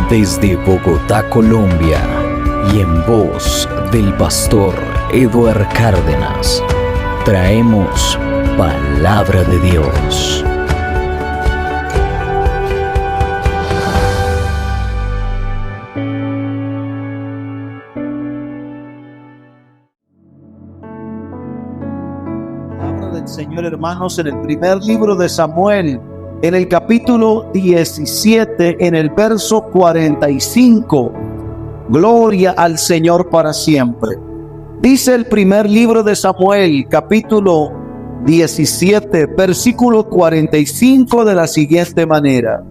Desde Bogotá, Colombia, y en voz del pastor Eduard Cárdenas, traemos Palabra de Dios. Palabra del Señor, hermanos, en el primer libro de Samuel, en el capítulo 17, en el verso 45. Gloria al Señor para siempre. Dice el primer libro de Samuel, capítulo 17, versículo 45, de la siguiente manera: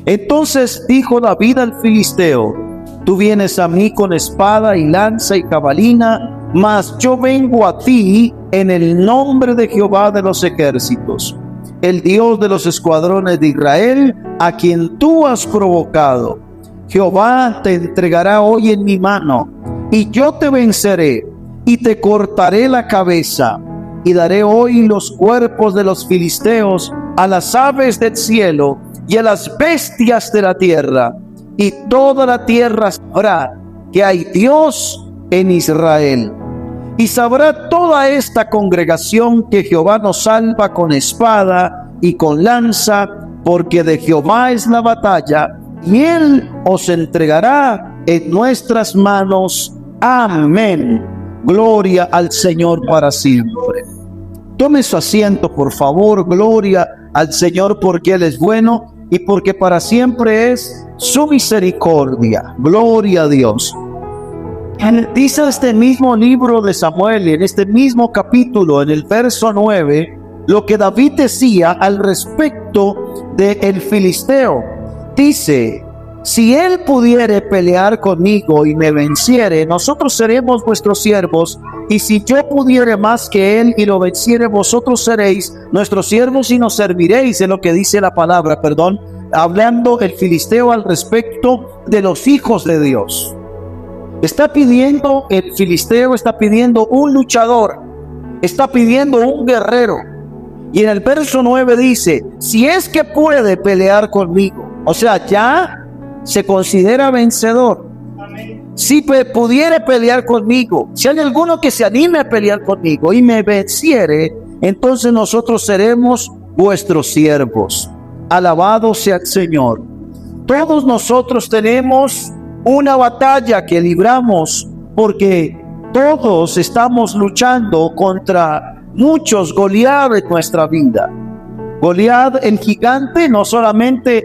Entonces dijo David al filisteo: Tú vienes a mí con espada y lanza y jabalina, mas yo vengo a ti en el nombre de Jehová de los ejércitos, el Dios de los escuadrones de Israel, a quien tú has provocado. Jehová te entregará hoy en mi mano, y yo te venceré, y te cortaré la cabeza, y daré hoy los cuerpos de los filisteos a las aves del cielo y a las bestias de la tierra, y toda la tierra sabrá que hay Dios en Israel. Y sabrá toda esta congregación que Jehová nos salva con espada y con lanza, porque de Jehová es la batalla, y Él os entregará en nuestras manos. Amén. Gloria al Señor para siempre. Tome su asiento, por favor. Gloria al Señor, porque Él es bueno y porque para siempre es su misericordia. Gloria a Dios. Dice este mismo libro de Samuel, en este mismo capítulo, en el verso 9, lo que David decía al respecto del filisteo. Dice: si él pudiere pelear conmigo y me venciere, nosotros seremos vuestros siervos, y si yo pudiere más que él y lo venciere, vosotros seréis nuestros siervos y nos serviréis. Es lo que dice la palabra, hablando el filisteo al respecto de los hijos de Dios. El filisteo está pidiendo un luchador, está pidiendo un guerrero. Y en el verso 9 dice: si es que puede pelear conmigo, o sea, ya se considera vencedor. Si pudiere pelear conmigo, si hay alguno que se anime a pelear conmigo y me venciere, entonces nosotros seremos vuestros siervos. Alabado sea el Señor. Todos nosotros tenemos una batalla que libramos, porque todos estamos luchando contra muchos Goliat en nuestra vida. Goliat, el gigante, no solamente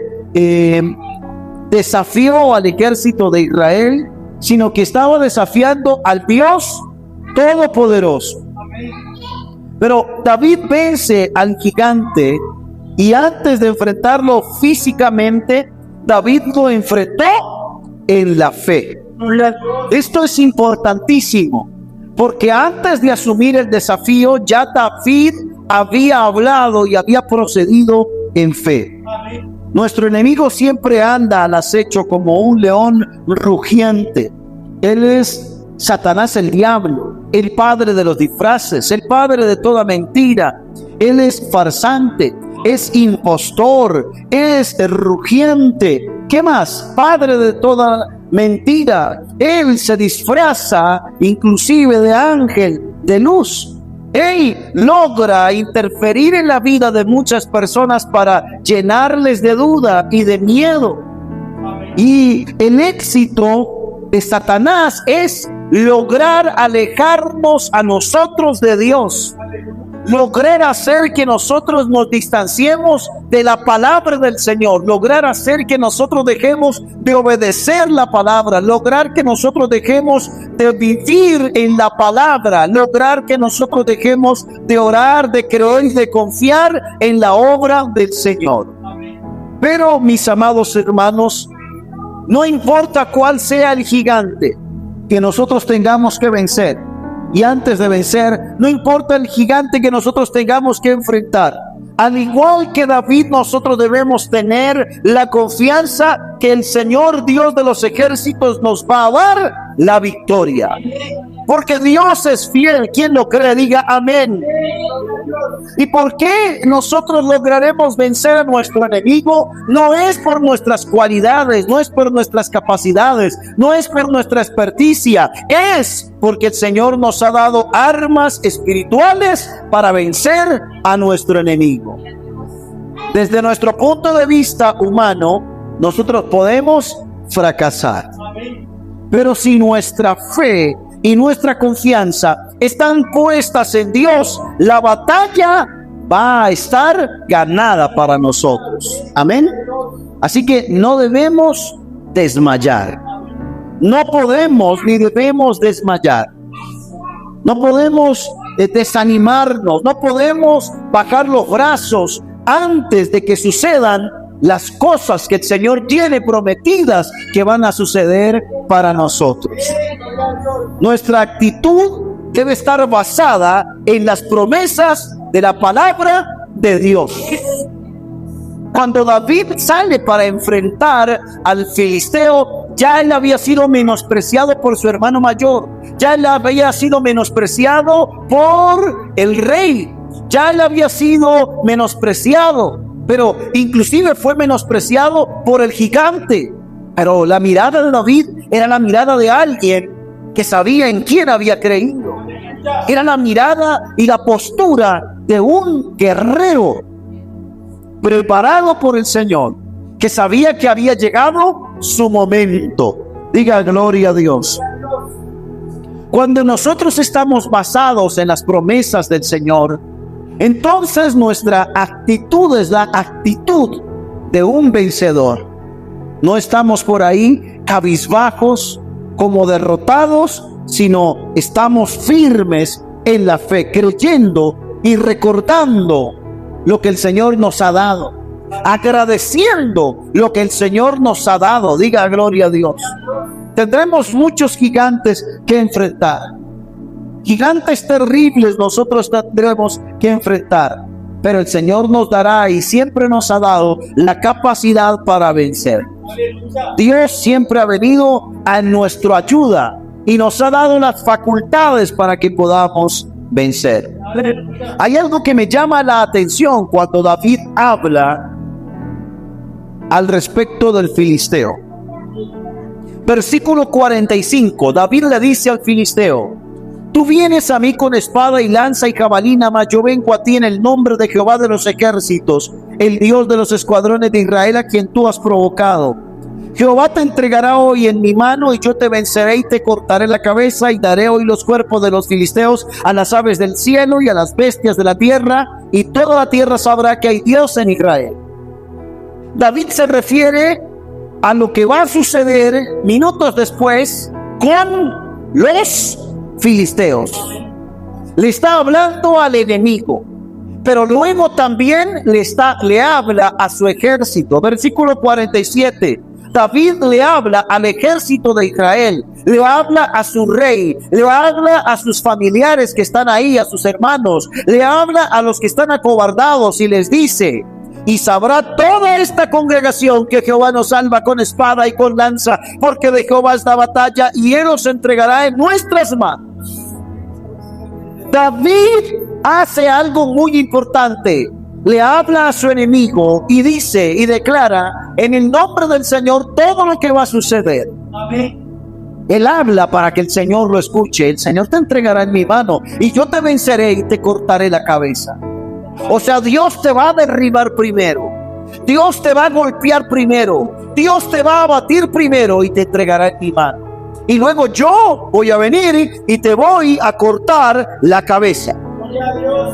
desafió al ejército de Israel, sino que estaba desafiando al Dios Todopoderoso. Pero David vence al gigante, y antes de enfrentarlo físicamente, David lo enfrentó en la fe. Esto es importantísimo, porque antes de asumir el desafío, ya David había hablado y había procedido en fe. Nuestro enemigo siempre anda al acecho como un león rugiente. Él es Satanás, el diablo, el padre de los disfraces, el padre de toda mentira. Él es farsante, es impostor, es rugiente. ¿Qué más? Padre de toda mentira. Él se disfraza inclusive de ángel de luz. Él logra interferir en la vida de muchas personas para llenarles de duda y de miedo. Y el éxito de Satanás es lograr alejarnos a nosotros de Dios, lograr hacer que nosotros nos distanciemos de la palabra del Señor, lograr hacer que nosotros dejemos de obedecer la palabra, lograr que nosotros dejemos de vivir en la palabra, lograr que nosotros dejemos de orar, de creer y de confiar en la obra del Señor. Pero, mis amados hermanos, no importa cuál sea el gigante que nosotros tengamos que vencer, y antes de vencer, no importa el gigante que nosotros tengamos que enfrentar, al igual que David, nosotros debemos tener la confianza que el Señor Dios de los ejércitos nos va a dar la victoria, porque Dios es fiel. Quien lo cree, diga amén. ¿Y por qué nosotros lograremos vencer a nuestro enemigo? No es por nuestras cualidades, no es por nuestras capacidades, no es por nuestra experticia, es porque el Señor nos ha dado armas espirituales para vencer a nuestro enemigo. Desde nuestro punto de vista humano, nosotros podemos fracasar. Pero si nuestra fe y nuestra confianza están puestas en Dios, la batalla va a estar ganada para nosotros. Amén. Así que no debemos desmayar. No podemos ni debemos desmayar. No podemos desanimarnos. No podemos bajar los brazos antes de que sucedan las cosas que el Señor tiene prometidas que van a suceder para nosotros. Nuestra actitud debe estar basada en las promesas de la palabra de Dios. Cuando David sale para enfrentar al filisteo, ya él había sido menospreciado por su hermano mayor, ya él había sido menospreciado por el rey, ya él había sido menospreciado, pero inclusive fue menospreciado por el gigante. Pero la mirada de David era la mirada de alguien que sabía en quién había creído. Era la mirada y la postura de un guerrero preparado por el Señor, que sabía que había llegado su momento. Diga gloria a Dios. Cuando nosotros estamos basados en las promesas del Señor, entonces nuestra actitud es la actitud de un vencedor. No estamos por ahí cabizbajos como derrotados, sino estamos firmes en la fe, creyendo y recordando lo que el Señor nos ha dado, agradeciendo lo que el Señor nos ha dado. Diga gloria a Dios. Tendremos muchos gigantes que enfrentar. Gigantes terribles nosotros tendremos que enfrentar, pero el Señor nos dará y siempre nos ha dado la capacidad para vencer. Dios siempre ha venido a nuestra ayuda y nos ha dado las facultades para que podamos vencer. Hay algo que me llama la atención cuando David habla al respecto del filisteo. Versículo 45, David le dice al filisteo: tú vienes a mí con espada y lanza y jabalina, mas yo vengo a ti en el nombre de Jehová de los ejércitos, el Dios de los escuadrones de Israel, a quien tú has provocado. Jehová te entregará hoy en mi mano, y yo te venceré y te cortaré la cabeza, y daré hoy los cuerpos de los filisteos a las aves del cielo y a las bestias de la tierra, y toda la tierra sabrá que hay Dios en Israel. David se refiere a lo que va a suceder minutos después con los filisteos. Le está hablando al enemigo, pero luego también le habla a su ejército. Versículo 47. David le habla al ejército de Israel, le habla a su rey, le habla a sus familiares que están ahí, a sus hermanos, le habla a los que están acobardados y les dice: y sabrá toda esta congregación que Jehová nos salva con espada y con lanza, porque de Jehová es la batalla y él nos entregará en nuestras manos. David hace algo muy importante. Le habla a su enemigo y dice y declara en el nombre del Señor todo lo que va a suceder. Amén. Él habla para que el Señor lo escuche. El Señor te entregará en mi mano y yo te venceré y te cortaré la cabeza. O sea, Dios te va a derribar primero, Dios te va a golpear primero, Dios te va a abatir primero y te entregará en mi mano. Y luego yo voy a venir y te voy a cortar la cabeza.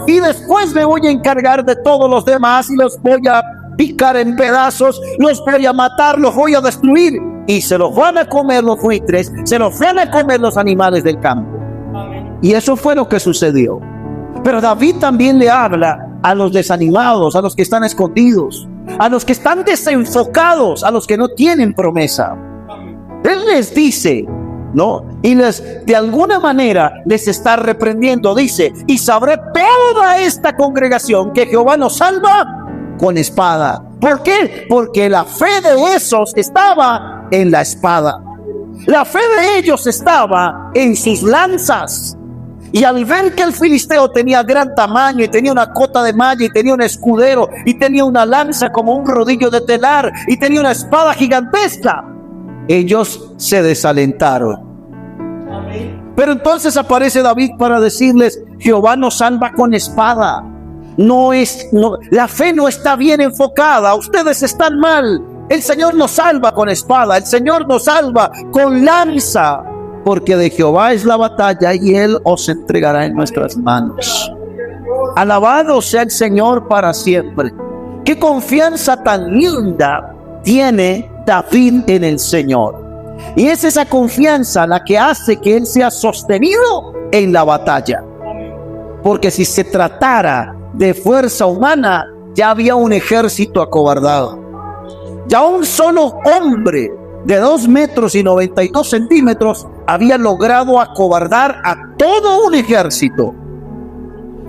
Y después me voy a encargar de todos los demás y los voy a picar en pedazos, los voy a matar, los voy a destruir. Y se los van a comer los buitres, se los van a comer los animales del campo. Y eso fue lo que sucedió. Pero David también le habla a los desanimados, a los que están escondidos, a los que están desenfocados, a los que no tienen promesa. Él les dice, ¿no? Y de alguna manera les está reprendiendo. Dice: y sabré toda esta congregación que Jehová nos salva con espada. ¿Por qué? Porque la fe de esos estaba en la espada. La fe de ellos estaba en sus lanzas. Y al ver que el filisteo tenía gran tamaño y tenía una cota de malla y tenía un escudero y tenía una lanza como un rodillo de telar y tenía una espada gigantesca, ellos se desalentaron. Pero entonces aparece David para decirles: Jehová nos salva con espada. La fe no está bien enfocada, ustedes están mal. El Señor nos salva con espada, el Señor nos salva con lanza, porque de Jehová es la batalla y Él os entregará en nuestras manos. Alabado sea el Señor para siempre. Qué confianza tan linda tiene David en el Señor. Y es esa confianza la que hace que él sea sostenido en la batalla. Porque si se tratara de fuerza humana, ya había un ejército acobardado. Ya un solo hombre de 2 metros y 92 centímetros había logrado acobardar a todo un ejército.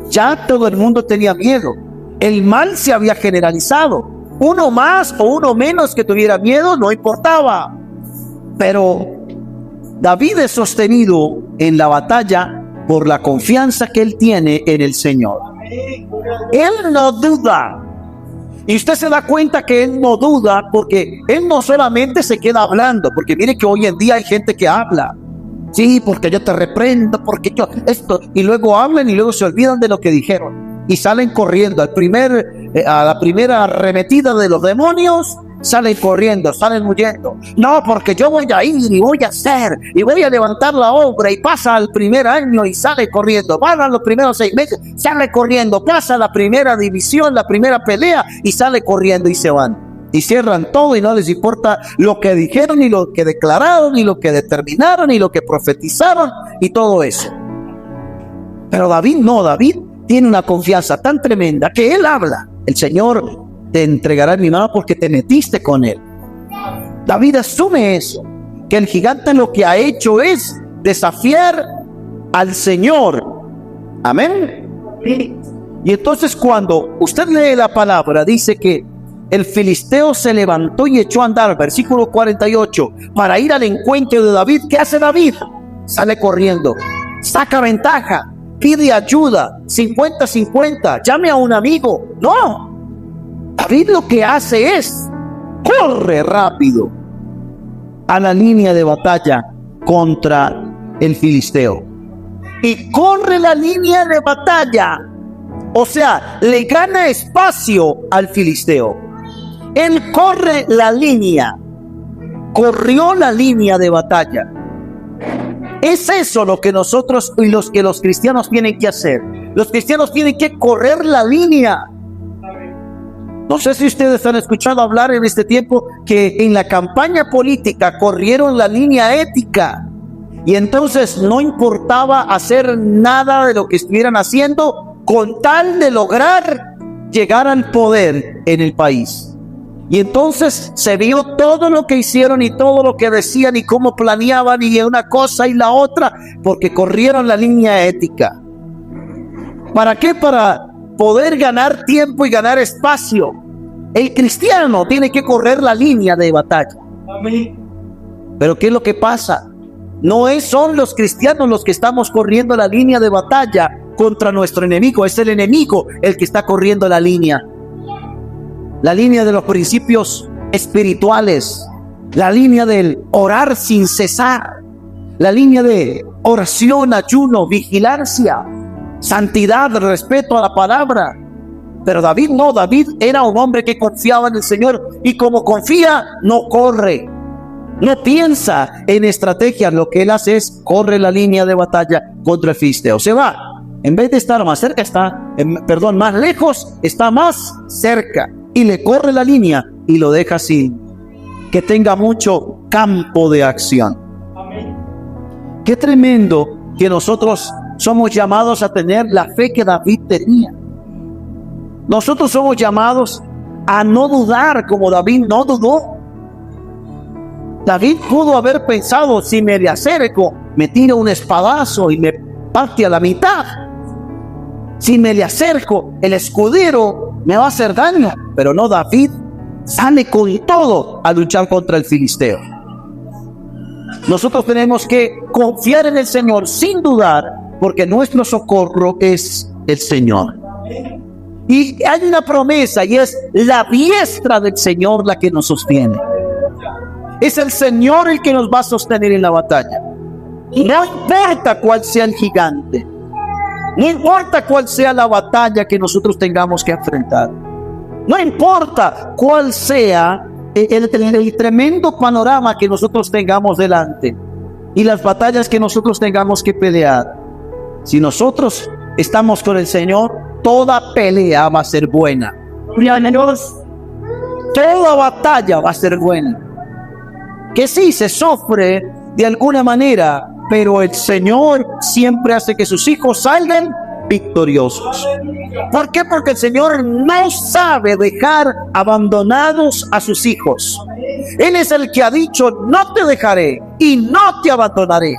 Ya todo el mundo tenía miedo. El mal se había generalizado. Uno más o uno menos que tuviera miedo no importaba. Pero David es sostenido en la batalla por la confianza que él tiene en el Señor. Él no duda. Y usted se da cuenta que él no duda porque él no solamente se queda hablando, porque mire que hoy en día hay gente que habla. Sí, porque yo te reprendo, porque yo esto, y luego hablan y luego se olvidan de lo que dijeron y salen corriendo. A la primera arremetida de los demonios, salen corriendo, salen huyendo. No, porque yo voy a ir y voy a hacer y voy a levantar la obra, y pasa el primer año y sale corriendo. Van a los primeros 6 meses, sale corriendo. Pasa la primera división, la primera pelea y sale corriendo y se van. Y cierran todo y no les importa lo que dijeron, ni lo que declararon, ni lo que determinaron, ni lo que profetizaron y todo eso. Pero David no, David tiene una confianza tan tremenda que él habla: el Señor te entregará en mi mano porque te metiste con él. David asume eso, que el gigante lo que ha hecho es desafiar al Señor. Amén. Y entonces cuando usted lee la palabra, dice que el filisteo se levantó y echó a andar, versículo 48, para ir al encuentro de David. ¿Qué hace David? Sale corriendo, saca ventaja, pide ayuda, 50-50, llame a un amigo. No, David lo que hace es corre rápido a la línea de batalla contra el filisteo. Y corre la línea de batalla, o sea, le gana espacio al filisteo. Él corre la línea, corrió la línea de batalla. Es eso lo que nosotros y los cristianos tienen que hacer. Los cristianos tienen que correr la línea. No sé si ustedes han escuchado hablar en este tiempo que en la campaña política corrieron la línea ética. Y entonces no importaba hacer nada de lo que estuvieran haciendo con tal de lograr llegar al poder en el país. Y entonces se vio todo lo que hicieron y todo lo que decían y cómo planeaban y una cosa y la otra, porque corrieron la línea ética. ¿Para qué? Para poder ganar tiempo y ganar espacio. El cristiano tiene que correr la línea de batalla. Pero ¿qué es lo que pasa? Son los cristianos los que estamos corriendo la línea de batalla contra nuestro enemigo. Es el enemigo el que está corriendo la línea de los principios espirituales, la línea del orar sin cesar, la línea de oración, ayuno, vigilancia, santidad, respeto a la palabra. Pero David no, David era un hombre que confiaba en el Señor, y como confía, no corre, no piensa en estrategias. Lo que él hace es corre la línea de batalla contra el filisteo. Se va, en vez de estar más cerca, más lejos, está más cerca. Y le corre la línea y lo deja así, que tenga mucho campo de acción. Amén. Qué tremendo que nosotros somos llamados a tener la fe que David tenía. Nosotros somos llamados a no dudar como David no dudó. David pudo haber pensado: si me le acerco, me tira un espadazo y me parte a la mitad. Si me le acerco, el escudero me va a hacer daño. Pero no, David sale con todo a luchar contra el filisteo. Nosotros tenemos que confiar en el Señor sin dudar, porque nuestro socorro es el Señor. Y hay una promesa, y es la diestra del Señor la que nos sostiene. Es el Señor el que nos va a sostener en la batalla. No importa cuál sea el gigante, no importa cuál sea la batalla que nosotros tengamos que enfrentar, no importa cuál sea el tremendo panorama que nosotros tengamos delante y las batallas que nosotros tengamos que pelear. Si nosotros estamos con el Señor, toda pelea va a ser buena. Toda batalla va a ser buena. Que sí, se sufre de alguna manera, pero el Señor siempre hace que sus hijos salgan victoriosos. ¿Por qué? Porque el Señor no sabe dejar abandonados a sus hijos. Él es el que ha dicho: no te dejaré y no te abandonaré.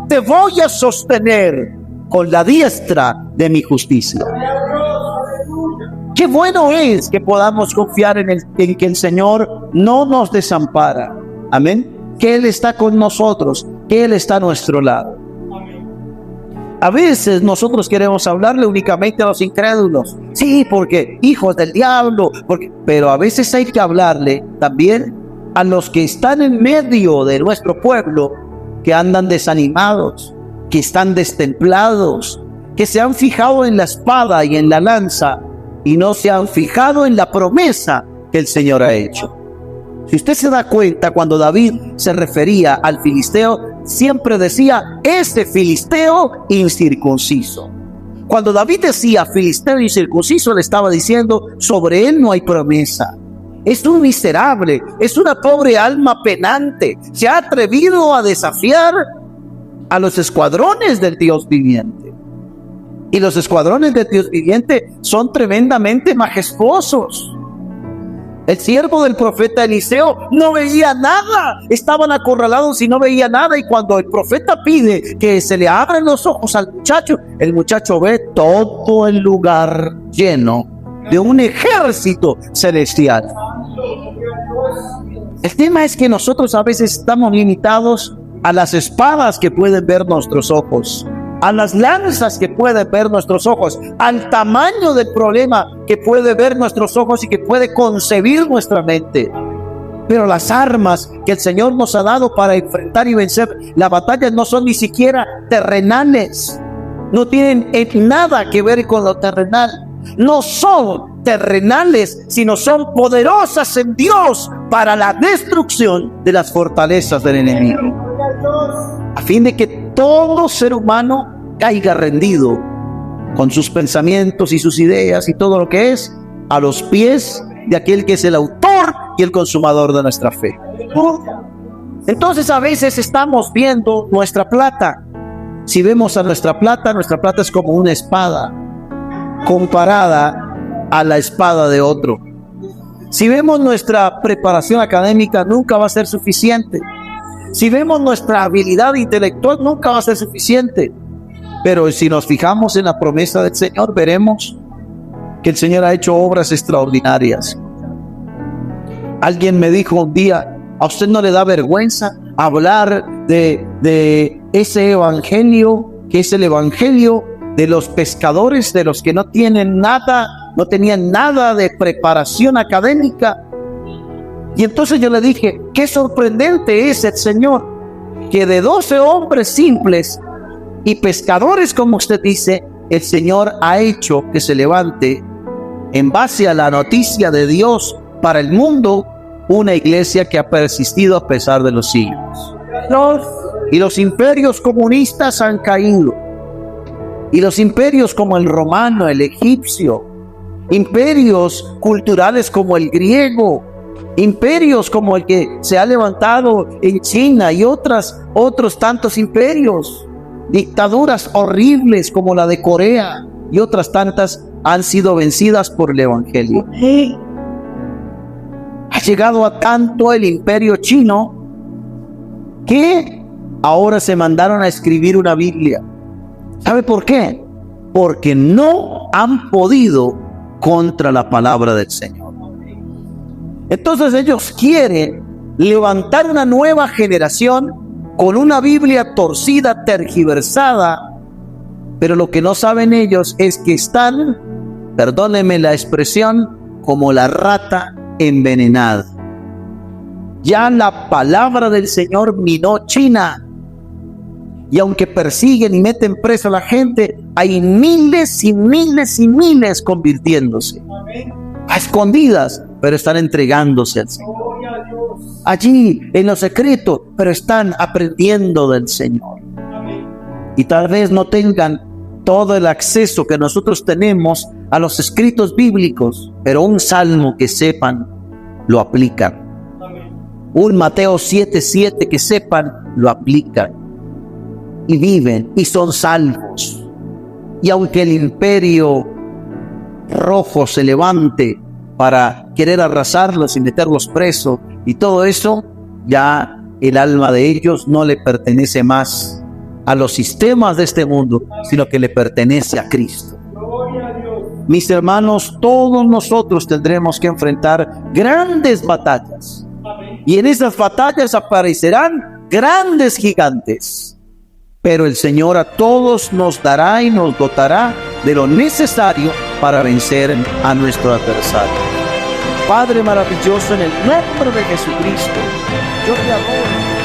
Te voy a sostener con la diestra de mi justicia. Qué bueno es que podamos confiar en que el Señor no nos desampara. Amén. Que Él está con nosotros, que Él está a nuestro lado. A veces nosotros queremos hablarle únicamente a los incrédulos. Sí, porque hijos del diablo. Pero a veces hay que hablarle también a los que están en medio de nuestro pueblo, que andan desanimados, que están destemplados, que se han fijado en la espada y en la lanza y no se han fijado en la promesa que el Señor ha hecho. Si usted se da cuenta, cuando David se refería al filisteo, siempre decía: ese filisteo incircunciso. Cuando David decía filisteo incircunciso, le estaba diciendo: sobre él no hay promesa. Es un miserable, es una pobre alma penante. Se ha atrevido a desafiar a los escuadrones del Dios viviente. Y los escuadrones del Dios viviente son tremendamente majestuosos. El siervo del profeta Eliseo no veía nada, estaban acorralados y no veía nada. Y cuando el profeta pide que se le abran los ojos al muchacho, el muchacho ve todo el lugar lleno de un ejército celestial. El tema es que nosotros a veces estamos limitados a las espadas que pueden ver nuestros ojos, a las lanzas que pueden ver nuestros ojos, al tamaño del problema que puede ver nuestros ojos y que puede concebir nuestra mente. Pero las armas que el Señor nos ha dado para enfrentar y vencer la batalla no son ni siquiera terrenales. No tienen nada que ver con lo terrenal. No son terrenales, sino son poderosas en Dios para la destrucción de las fortalezas del enemigo, a fin de que todo ser humano caiga rendido con sus pensamientos y sus ideas y todo lo que es a los pies de aquel que es el autor y el consumador de nuestra fe. Entonces a veces estamos viendo nuestra plata. Si vemos a nuestra plata es como una espada comparada a la espada de otro. Si vemos nuestra preparación académica, nunca va a ser suficiente. Si vemos nuestra habilidad intelectual, nunca va a ser suficiente. Pero si nos fijamos en la promesa del Señor, veremos que el Señor ha hecho obras extraordinarias. Alguien me dijo un día: ¿a usted no le da vergüenza hablar de ese evangelio, que es el evangelio de los pescadores, de los que no tienen nada, no tenían nada de preparación académica? Y entonces yo le dije: qué sorprendente es el Señor, que de 12 hombres simples y pescadores, como usted dice, el Señor ha hecho que se levante, en base a la noticia de Dios para el mundo, una iglesia que ha persistido a pesar de los siglos. Y los imperios comunistas han caído. Y los imperios como el romano, el egipcio, imperios culturales como el griego, imperios como el que se ha levantado en China y otros tantos imperios, dictaduras horribles como la de Corea y otras tantas, han sido vencidas por el evangelio. Ha llegado a tanto el imperio chino que ahora se mandaron a escribir una Biblia. ¿Sabe por qué? Porque no han podido contra la palabra del Señor. Entonces ellos quieren levantar una nueva generación con una Biblia torcida, tergiversada, Pero lo que no saben ellos es que están, perdónenme la expresión, como la rata envenenada. Ya la palabra del Señor minó China. Y aunque persiguen y meten preso a la gente, hay miles y miles y miles convirtiéndose. A escondidas, pero están entregándose al Señor. Allí, en lo secreto, pero están aprendiendo del Señor. Y tal vez no tengan todo el acceso que nosotros tenemos a los escritos bíblicos, pero un salmo que sepan, lo aplican. Un Mateo 7:7 que sepan, lo aplican. Y viven y son salvos. Y aunque el imperio rojo se levante para querer arrasarlos y meterlos presos y todo eso, ya el alma de ellos no le pertenece más a los sistemas de este mundo, sino que le pertenece a Cristo. Mis hermanos, todos nosotros tendremos que enfrentar grandes batallas. Y en esas batallas aparecerán grandes gigantes. Pero el Señor a todos nos dará y nos dotará de lo necesario para vencer a nuestro adversario. Padre maravilloso, en el nombre de Jesucristo, yo te adoro.